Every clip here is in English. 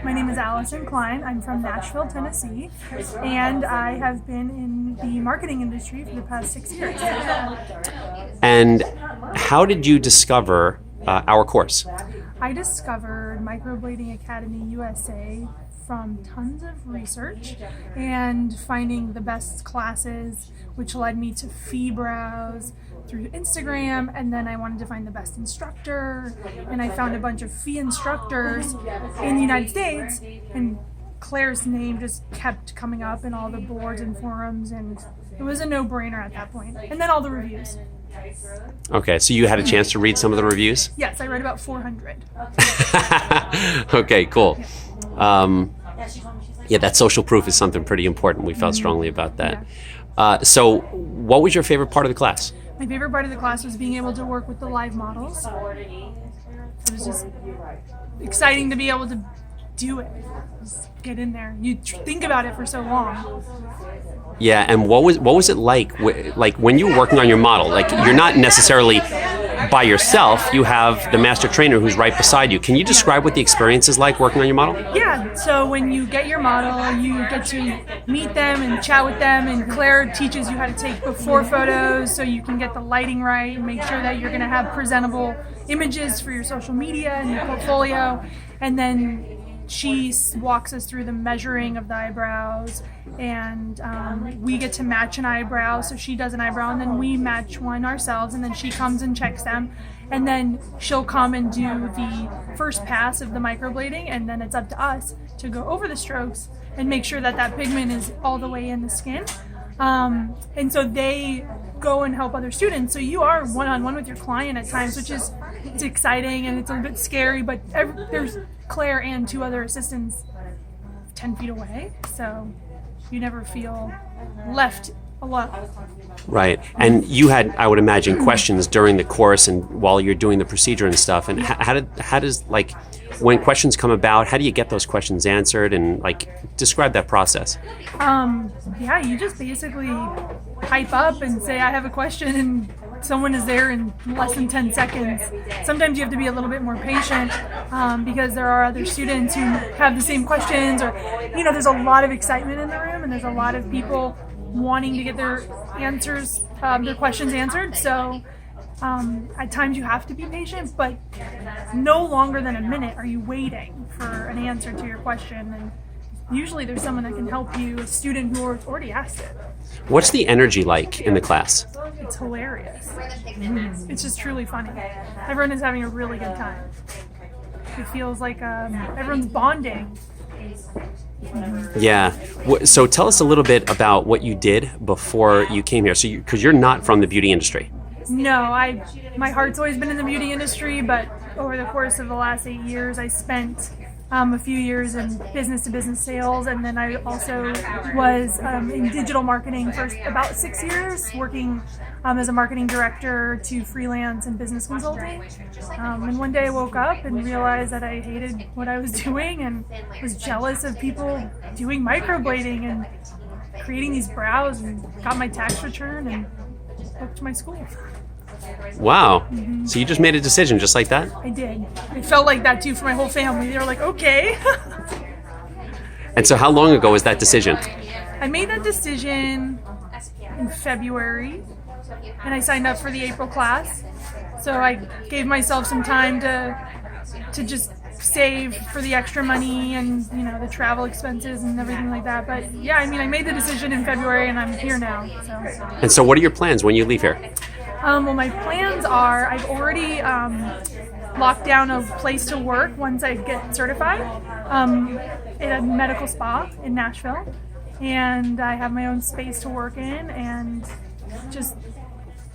My name is Allison Klein. I'm from Nashville, Tennessee, and I have been in the marketing industry for the past 6 years. And how did you discover our course? I discovered Microblading Academy USA from tons of research and finding the best classes, which led me to PhiBrows through Instagram, and then I wanted to find the best instructor, and I found a bunch of Phi instructors in the United States, and Kler's name just kept coming up in all the boards and forums, and it was a no-brainer at that point. And then all the reviews. Okay, so you had a chance to read some of the reviews? Yes, I read about 400. Okay, cool. Yeah, that social proof is something pretty important. We felt strongly about that. So what was your favorite part of the class? My favorite part of the class was being able to work with the live models. It was just exciting to be able to do it. Just get in there. You think about it for so long. Yeah, and what was it like when you were working on your model? Like, you're not necessarily by yourself. You have the master trainer who's right beside you. Can you describe what the experience is like working on your model? Yeah, so when you get your model, you get to meet them and chat with them, and Claire teaches you how to take before photos so you can get the lighting right and make sure that you're going to have presentable images for your social media and your portfolio. And then she walks us through the measuring of the eyebrows, and we get to match an eyebrow. So she does an eyebrow, and then we match one ourselves, and then she comes and checks them, and then she'll come and do the first pass of the microblading, and then it's up to us to go over the strokes and make sure that that pigment is all the way in the skin. And so they go and help other students. So you are one-on-one with your client at times, which is it's exciting and it's a bit scary, but there's Claire and 2 other assistants 10 feet away, so you never feel left alone. Right. And you had, I would imagine, questions during the course and while you're doing the procedure and stuff. And how does when questions come about, how do you get those questions answered, and describe that process? Yeah, you just basically pipe up and say, I have a question, and someone is there in less than 10 seconds. Sometimes you have to be a little bit more patient because there are other students who have the same questions, or, there's a lot of excitement in the room, and there's a lot of people wanting to get their questions answered. So at times you have to be patient, but no longer than a minute are you waiting for an answer to your question. And usually there's someone that can help you, a student who already asked it. What's the energy like in the class? It's hilarious. It's just truly funny. Everyone is having a really good time. It feels like everyone's bonding. Yeah. So tell us a little bit about what you did before you came here. So, because you're not from the beauty industry. No, my heart's always been in the beauty industry, but over the course of the last 8 years, I spent a few years in business-to-business sales, and then I also was in digital marketing for about 6 years, working as a marketing director to freelance and business consulting. And one day I woke up and realized that I hated what I was doing and was jealous of people doing microblading and creating these brows, and got my tax return and booked my school. Wow. So you just made a decision just like that? I did. It felt like that too for my whole family. They were like, okay. And so how long ago was that decision? I made that decision in February, and I signed up for the April class. So I gave myself some time to just save for the extra money and the travel expenses and everything like that. But yeah, I made the decision in February, and I'm here now. So. And so what are your plans when you leave here? Well, my plans are, I've already locked down a place to work once I get certified in a medical spa in Nashville. And I have my own space to work in, and just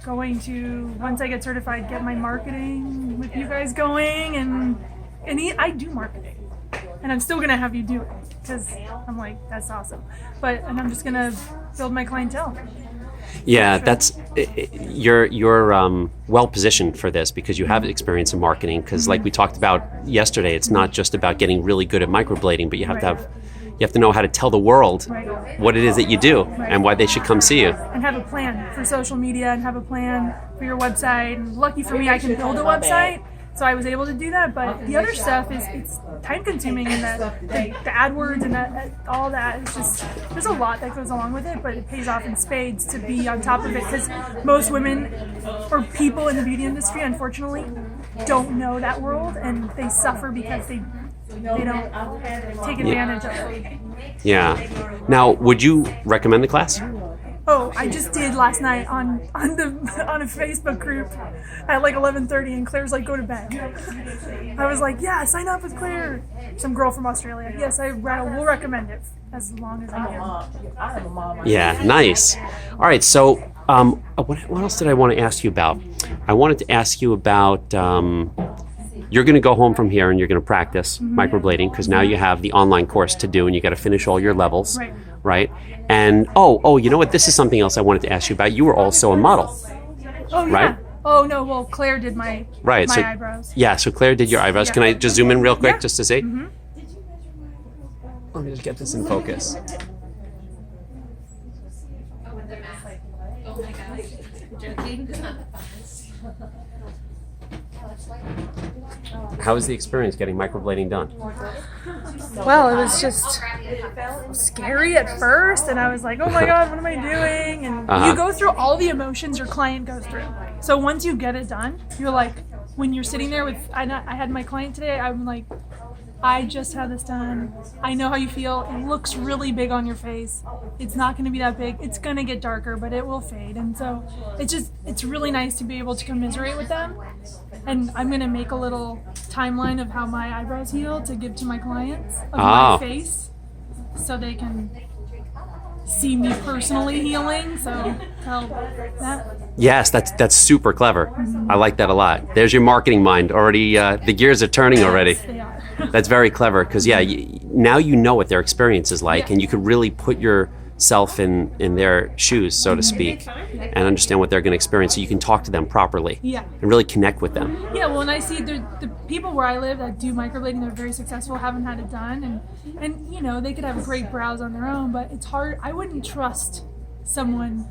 going to, once I get certified, get my marketing with you guys going. And I do marketing. And I'm still going to have you do it because I'm like, that's awesome. And I'm just going to build my clientele. Yeah, you're well positioned for this because you have experience in marketing. Because like we talked about yesterday, it's not just about getting really good at microblading, but you have to know how to tell the world what it is that you do and why they should come see you. And have a plan for social media, and have a plan for your website. And lucky for me, I can build a website. So I was able to do that, but the other stuff it's time consuming, and the AdWords and all that is just, there's a lot that goes along with it, but it pays off in spades to be on top of it, because most women or people in the beauty industry, unfortunately, don't know that world, and they suffer because they don't take advantage of it. Yeah. Now, would you recommend the class? Oh, I just did last night on a Facebook group at like 11:30, and Claire's like, go to bed. I was like, yeah, sign up with Claire. Some girl from Australia. Yes, I will recommend it as long as I can. Yeah, nice. All right, so what else did I want to ask you about? I wanted to ask you about, you're going to go home from here and you're going to practice microblading, because now you have the online course to do and you got to finish all your levels, right? And you know what? This is something else I wanted to ask you about. You were also a model. Oh, yeah. Right? Oh, no, well, Claire did my eyebrows. Yeah, so Claire did your eyebrows. Yeah. Can I just zoom in real quick just to see? Mm-hmm. Let me just get this in focus. How was the experience getting microblading done? Well, it was just scary at first, and I was like, oh my God, what am I doing? And you go through all the emotions your client goes through. So once you get it done, you're like, when you're sitting there with, I had my client today, I'm like, I just had this done. I know how you feel. It looks really big on your face. It's not going to be that big. It's going to get darker, but it will fade. And so it's really nice to be able to commiserate with them. And I'm going to make a little timeline of how my eyebrows heal to give to my clients of my face, so they can see me personally healing. So tell that. Yes, that's super clever. I like that a lot. There's your marketing mind already. The gears are turning already. Yes, they are. That's very clever, because now you know what their experience is like, and you could really put yourself in their shoes, so to speak, and understand what they're going to experience, so you can talk to them properly and really connect with them. Yeah, well, and I see the people where I live that do microblading, they're very successful, haven't had it done, and you know, they could have great brows on their own, but it's hard. I wouldn't trust someone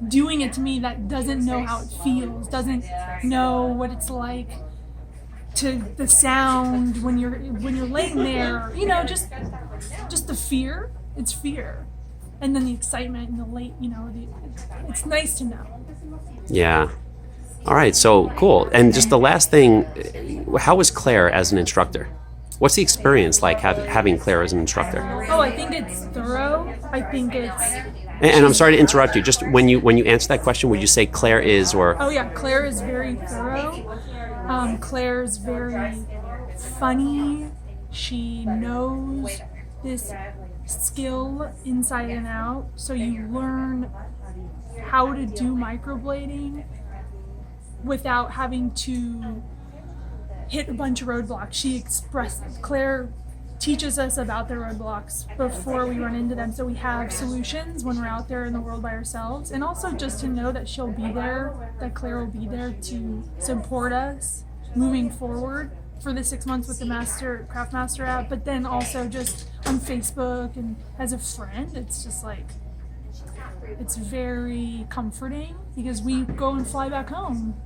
doing it to me that doesn't know how it feels, doesn't know what it's like to the sound when you're laying there, you know, just the fear. It's fear, and then the excitement and the late, you know, it's nice to know. Yeah. All right. So cool. And just the last thing, how was Claire as an instructor? What's the experience like having Claire as an instructor? Oh, I think it's thorough. I think it's. And I'm sorry to interrupt you. Just when you answer that question, would you say Claire is, or? Oh yeah, Claire is very thorough. Claire's very funny. She knows this skill inside and out. So you learn how to do microblading without having to hit a bunch of roadblocks. Claire teaches us about the roadblocks before we run into them, so we have solutions when we're out there in the world by ourselves, and also just to know that she'll be there, that Claire will be there to support us moving forward for the 6 months with the Craft Master app, but then also just on Facebook and as a friend. It's just like, it's very comforting, because we go and fly back home,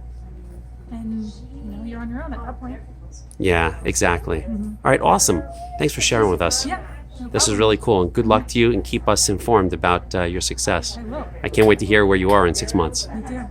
and you know, you're on your own at that point. Yeah, exactly. All right, awesome. Thanks for sharing with us. Yeah. This is really cool, and good luck to you, and keep us informed about your success. I will. I can't wait to hear where you are in 6 months. Me too.